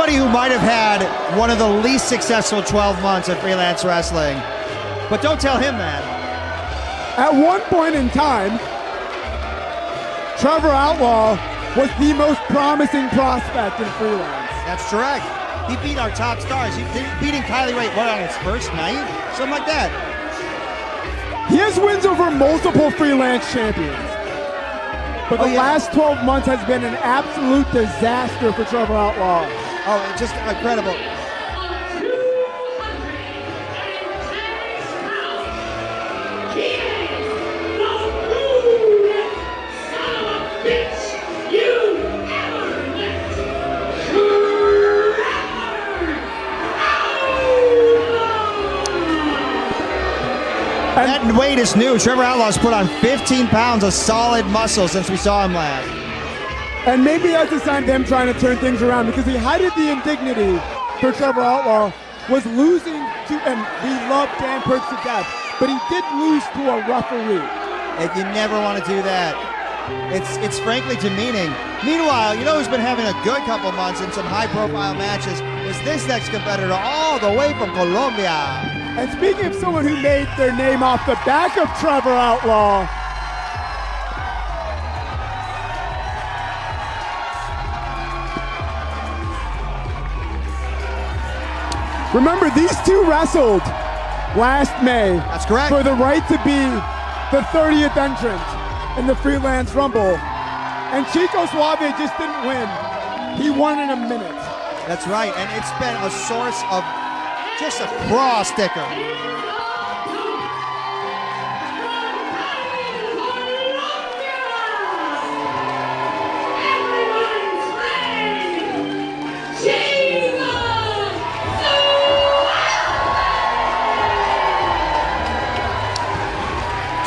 somebody who might have had one of the least successful 12 months of freelance wrestling. But don't tell him that. At one point in time, Trevor Outlaw was the most promising prospect in freelance. That's correct. He beat our top stars. He beating Kylie Ray, what, on his first night? Something like that. He has wins over multiple freelance champions. But the last 12 months has been an absolute disaster for Trevor Outlaw. Oh, it's just incredible. That weight is new. Trevor Outlaw's put on 15 pounds of solid muscle since we saw him last. And maybe that's a sign of them trying to turn things around, because he hided the indignity for Trevor Outlaw was losing to, and we love Dan Perks to death, but he did lose to a referee. You never want to do that. It's frankly demeaning. Meanwhile, you know who's been having a good couple months in some high-profile matches is this next competitor all the way from Colombia. And speaking of someone who made their name off the back of Trevor Outlaw, remember, these two wrestled last May. That's correct. For the right to be the 30th entrant in the Freelance Rumble. And Chico Suave just didn't win. He won in a minute. That's right, and it's been a source of just a cross sticker.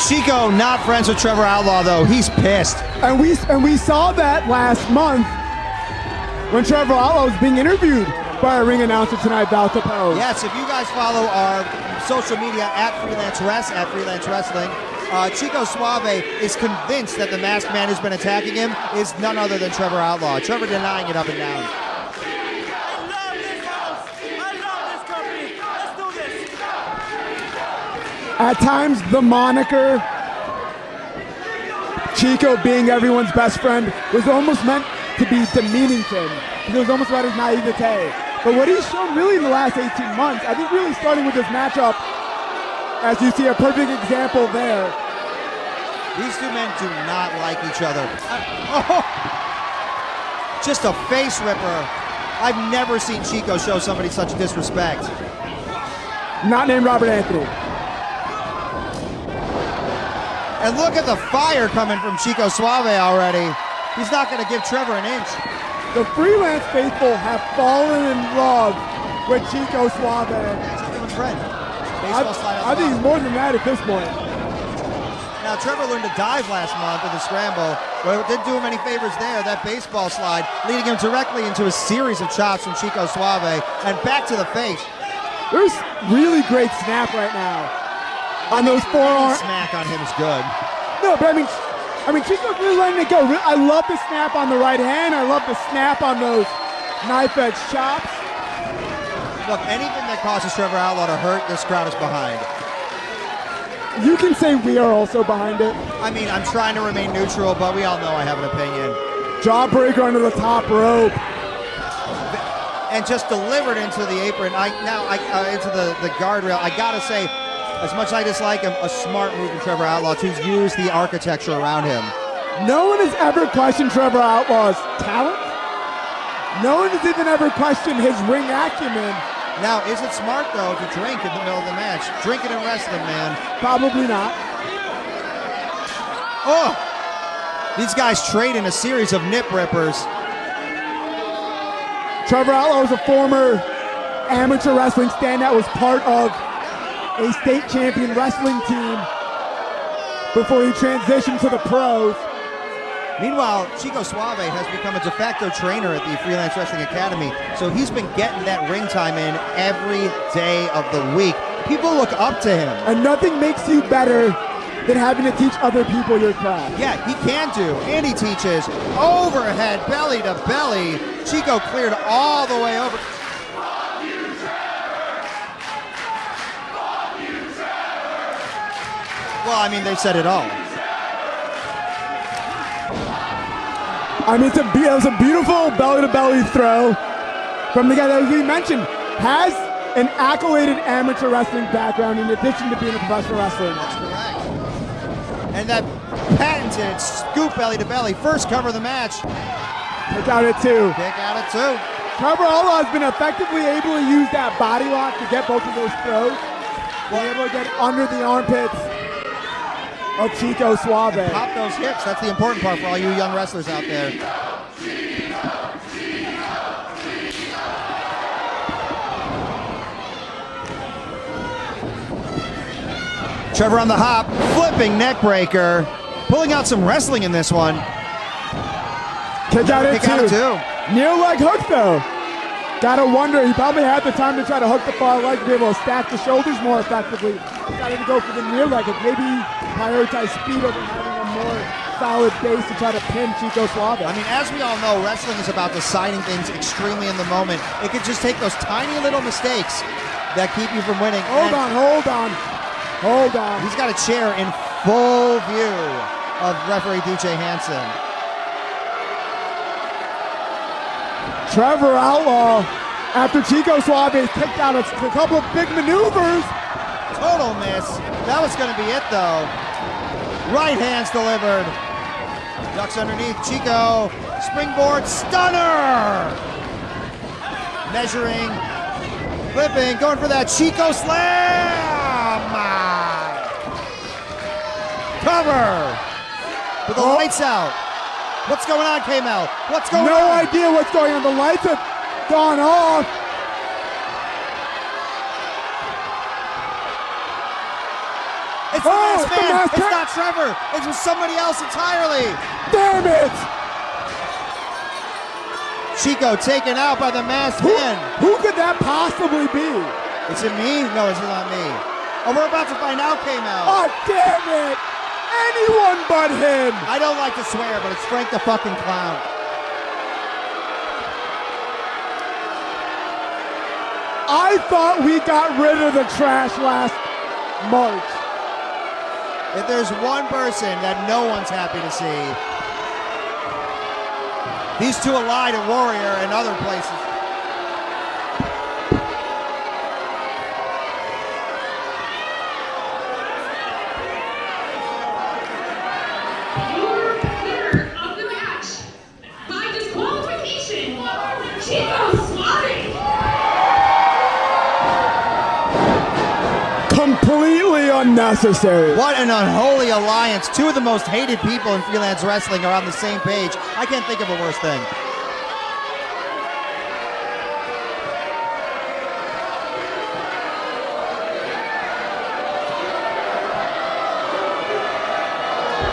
Chico not friends with Trevor Outlaw though. He's pissed. And we saw that last month when Trevor Outlaw was being interviewed by a ring announcer tonight, Val Capone. Yes, if you guys follow our social media at Freelance Wrestling, Chico Suave is convinced that the masked man who's been attacking him is none other than Trevor Outlaw. Trevor denying it up and down. I love this house. I love this company. Let's do this. At times, the moniker Chico being everyone's best friend was almost meant to be demeaning to him. It was almost about his naivete. But what he's shown really in the last 18 months, I think really starting with this matchup, as you see a perfect example there. These two men do not like each other. Just a face ripper. I've never seen Chico show somebody such disrespect. Not named Robert Anthony. And look at the fire coming from Chico Suave already. He's not going to give Trevor an inch. The Freelance faithful have fallen in love with Chico Suave. He's everyone's friend. Baseball slide I think he's more than that at this point. Now, Trevor learned to dive last month in the scramble, but it didn't do him any favors there. That baseball slide leading him directly into a series of chops from Chico Suave and back to the face. There's really great snap right now on those forearms. Smack on him is good. No, but I mean, Chico's really letting it go. I love the snap on the right hand. I love the snap on those knife-edge chops. Look, anything that causes Trevor Outlaw to hurt, this crowd is behind. You can say we are also behind it. I mean, I'm trying to remain neutral, but we all know I have an opinion. Jawbreaker under the top rope. And just delivered into the apron, into the guardrail. I gotta say, as much as I dislike him, a smart move from Trevor Outlaw to use the architecture around him. No one has ever questioned Trevor Outlaw's talent. No one has even ever questioned his ring acumen. Now, is it smart, though, to drink in the middle of the match? Drinking and wrestling, man. Probably not. Oh! These guys trade in a series of nip rippers. Trevor Outlaw is a former amateur wrestling standout, was part of a state champion wrestling team before he transitioned to the pros. Meanwhile, Chico Suave has become a de facto trainer at the Freelance Wrestling Academy, so he's been getting that ring time in every day of the week. People look up to him. And nothing makes you better than having to teach other people your craft. Yeah, he can do, and he teaches. Overhead, belly to belly. Chico cleared all the way over. Well, I mean, they said it all. I mean, it was a beautiful belly-to-belly throw from the guy that, as we mentioned, has an accoladed amateur wrestling background in addition to being a professional wrestler. That's correct. And that patented scoop belly-to-belly, first cover of the match. Kick out at 2. Kick out at 2. Trevor Outlaw has been effectively able to use that body lock to get both of those throws. Being able to get under the armpits of Chico Suave. And pop those hips. That's the important part for all you young wrestlers out there. Trevor on the hop, flipping neck breaker, pulling out some wrestling in this one. Kick out at 2. Near leg hook though. Gotta wonder, he probably had the time to try to hook the far leg to be able to stack the shoulders more effectively. Decided to go for the near leg and maybe prioritize speed over having a more solid base to try to pin Chico Suave. I mean, as we all know, wrestling is about deciding things extremely in the moment. It could just take those tiny little mistakes that keep you from winning. Hold on. He's got a chair in full view of referee DJ Hansen. Trevor Outlaw, after Chico Suave kicked out a couple of big maneuvers. Total miss. That was going to be it, though. Right hands delivered. Ducks underneath. Chico. Springboard stunner. Measuring. Flipping. Going for that Chico slam. Cover. With the lights out. What's going on, K-Mel? What's going on? No idea what's going on. The lights have gone off. It's the masked man. It's not Trevor. It was somebody else entirely. Damn it! Chico taken out by the masked man. Who could that possibly be? Is it me? No, it's not me. Oh, we're about to find out, K-Mel. Oh, damn it! Anyone but him! I don't like to swear, but it's Frank the fucking Clown. I thought we got rid of the trash last March. If there's one person that no one's happy to see, these two allied at Warrior and other places. Completely unnecessary. What an unholy alliance. Two of the most hated people in freelance wrestling are on the same page. I can't think of a worse thing.